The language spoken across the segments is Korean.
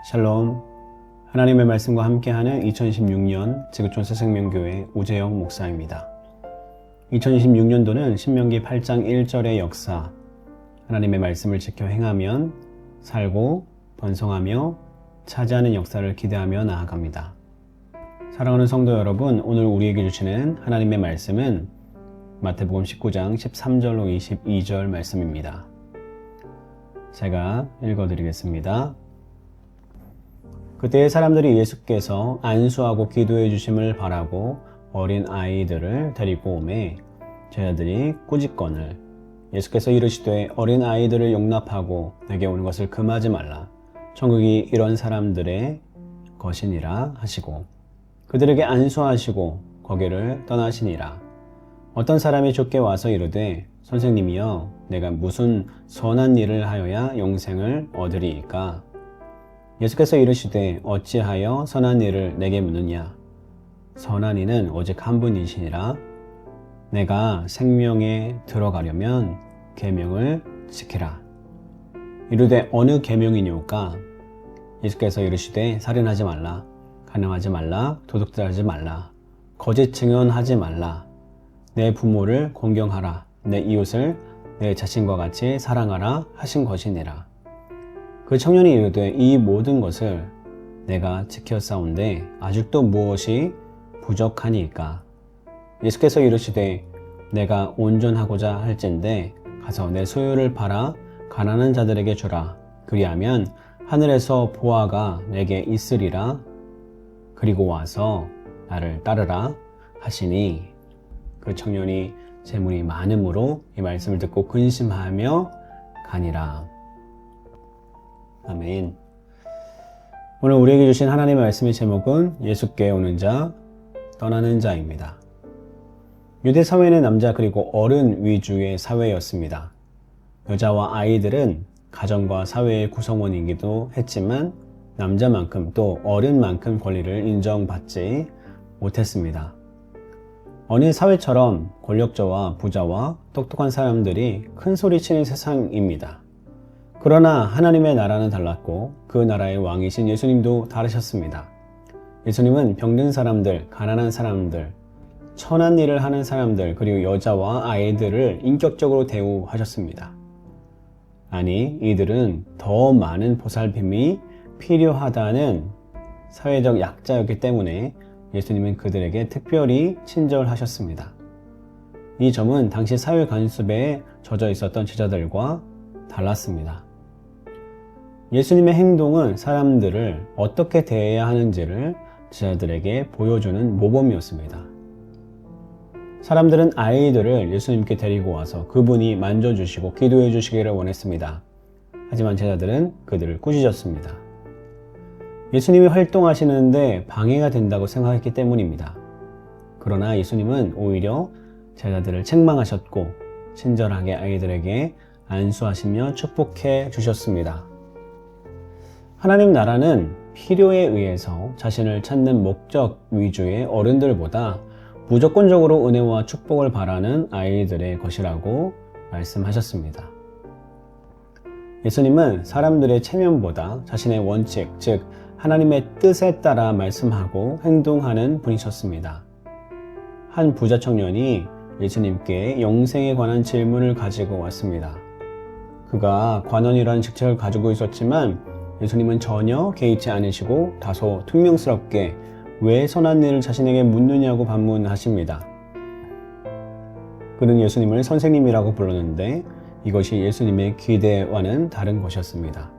샬롬. 하나님의 말씀과 함께하는 2016년 지구촌 새생명교회 우재영 목사입니다. 2026년도는 신명기 8장 1절의 역사, 하나님의 말씀을 지켜 행하면 살고 번성하며 차지하는 역사를 기대하며 나아갑니다. 사랑하는 성도 여러분, 오늘 우리에게 주시는 하나님의 말씀은 마태복음 19장 13절로 22절 말씀입니다. 제가 읽어드리겠습니다. 그때 사람들이 예수께서 안수하고 기도해 주심을 바라고 어린 아이들을 데리고 오매 제자들이 꾸짖거늘 예수께서 이르시되 어린 아이들을 용납하고 내게 오는 것을 금하지 말라. 천국이 이런 사람들의 것이니라 하시고 그들에게 안수하시고 거기를 떠나시니라. 어떤 사람이 좁게 와서 이르되 선생님이여 내가 무슨 선한 일을 하여야 영생을 얻으리이까? 예수께서 이르시되 어찌하여 선한 일을 내게 묻느냐? 선한 이는 오직 한 분이시니라. 내가 생명에 들어가려면 계명을 지키라. 이르되 어느 계명이뇨까? 예수께서 이르시되 살인하지 말라, 간음하지 말라, 도둑질하지 말라, 거짓 증언하지 말라, 내 부모를 공경하라, 내 이웃을 내 자신과 같이 사랑하라 하신 것이니라. 그 청년이 이르되 이 모든 것을 내가 지켰사온데 아직도 무엇이 부족하니까? 예수께서 이르시되 내가 온전하고자 할진대 가서 내 소유를 팔아 가난한 자들에게 주라. 그리하면 하늘에서 보화가 내게 있으리라. 그리고 와서 나를 따르라 하시니 그 청년이 재물이 많음으로 이 말씀을 듣고 근심하며 가니라. 아멘. 오늘 우리에게 주신 하나님의 말씀의 제목은 예수께 오는 자, 떠나는 자입니다. 유대 사회는 남자 그리고 어른 위주의 사회였습니다. 여자와 아이들은 가정과 사회의 구성원이기도 했지만 남자만큼 또 어른만큼 권리를 인정받지 못했습니다. 어느 사회처럼 권력자와 부자와 똑똑한 사람들이 큰 소리치는 세상입니다. 그러나 하나님의 나라는 달랐고 그 나라의 왕이신 예수님도 다르셨습니다. 예수님은 병든 사람들, 가난한 사람들, 천한 일을 하는 사람들, 그리고 여자와 아이들을 인격적으로 대우하셨습니다. 아니, 이들은 더 많은 보살핌이 필요하다는 사회적 약자였기 때문에 예수님은 그들에게 특별히 친절하셨습니다. 이 점은 당시 사회 간섭에 젖어 있었던 제자들과 달랐습니다. 예수님의 행동은 사람들을 어떻게 대해야 하는지를 제자들에게 보여주는 모범이었습니다. 사람들은 아이들을 예수님께 데리고 와서 그분이 만져주시고 기도해 주시기를 원했습니다. 하지만 제자들은 그들을 꾸짖었습니다. 예수님이 활동하시는데 방해가 된다고 생각했기 때문입니다. 그러나 예수님은 오히려 제자들을 책망하셨고 친절하게 아이들에게 안수하시며 축복해 주셨습니다. 하나님 나라는 필요에 의해서 자신을 찾는 목적 위주의 어른들보다 무조건적으로 은혜와 축복을 바라는 아이들의 것이라고 말씀하셨습니다. 예수님은 사람들의 체면보다 자신의 원칙, 즉 하나님의 뜻에 따라 말씀하고 행동하는 분이셨습니다. 한 부자 청년이 예수님께 영생에 관한 질문을 가지고 왔습니다. 그가 관원이라는 직책을 가지고 있었지만 예수님은 전혀 개의치 않으시고 다소 퉁명스럽게 왜 선한 일을 자신에게 묻느냐고 반문하십니다. 그는 예수님을 선생님이라고 불렀는데 이것이 예수님의 기대와는 다른 것이었습니다.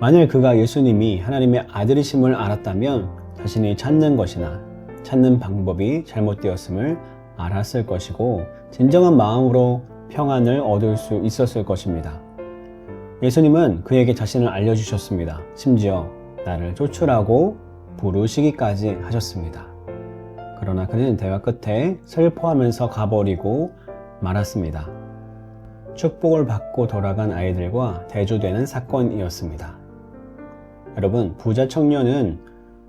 만일 그가 예수님이 하나님의 아들이심을 알았다면 자신이 찾는 것이나 찾는 방법이 잘못되었음을 알았을 것이고 진정한 마음으로 평안을 얻을 수 있었을 것입니다. 예수님은 그에게 자신을 알려주셨습니다. 심지어 나를 쫓으라고 부르시기까지 하셨습니다. 그러나 그는 대화 끝에 슬퍼하면서 가버리고 말았습니다. 축복을 받고 돌아간 아이들과 대조되는 사건이었습니다. 여러분, 부자 청년은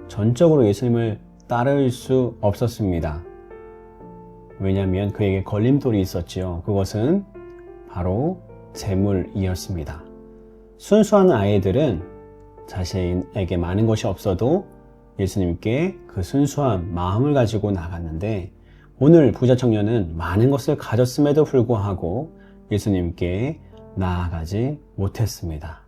전적으로 예수님을 따를 수 없었습니다. 왜냐하면 그에게 걸림돌이 있었지요. 그것은 바로 재물이었습니다. 순수한 아이들은 자신에게 많은 것이 없어도 예수님께 그 순수한 마음을 가지고 나갔는데 오늘 부자 청년은 많은 것을 가졌음에도 불구하고 예수님께 나아가지 못했습니다.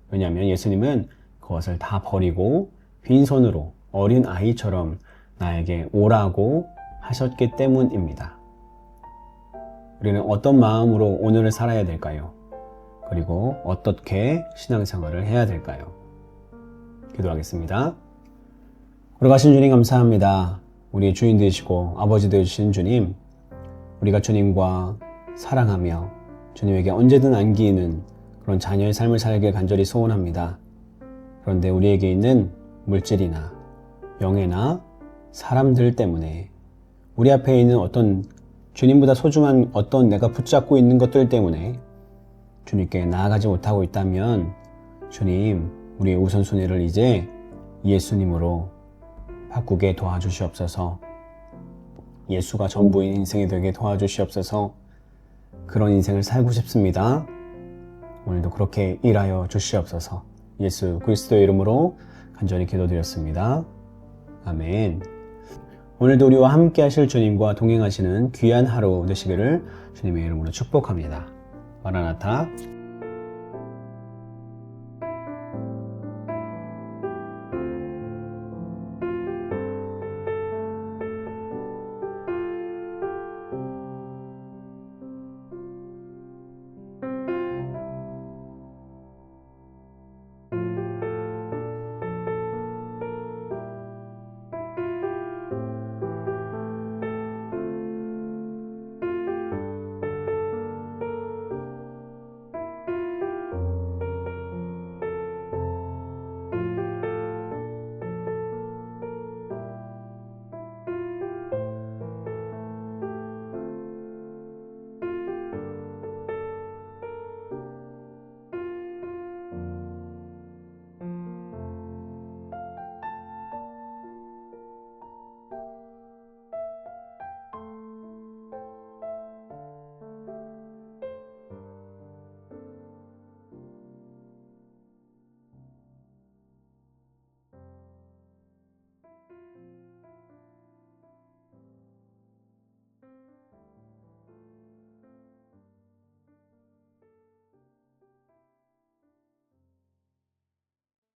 왜냐하면 예수님은 그것을 다 버리고 빈손으로 어린 아이처럼 나에게 오라고 하셨기 때문입니다. 우리는 어떤 마음으로 오늘을 살아야 될까요? 그리고 어떻게 신앙생활을 해야 될까요? 기도하겠습니다. 거룩하신 주님 감사합니다. 우리의 주인 되시고 아버지 되시는 주님, 우리가 주님과 사랑하며 주님에게 언제든 안기는 그런 자녀의 삶을 살길 간절히 소원합니다. 그런데 우리에게 있는 물질이나 명예나 사람들 때문에 우리 앞에 있는 어떤 주님보다 소중한 어떤 내가 붙잡고 있는 것들 때문에 주님께 나아가지 못하고 있다면 주님, 우리의 우선순위를 이제 예수님으로 바꾸게 도와주시옵소서. 예수가 전부인 인생이 되게 도와주시옵소서. 그런 인생을 살고 싶습니다. 오늘도 그렇게 일하여 주시옵소서. 예수 그리스도의 이름으로 간절히 기도드렸습니다. 아멘. 오늘도 우리와 함께 하실 주님과 동행하시는 귀한 하루 되시기를 주님의 이름으로 축복합니다. 마라나타.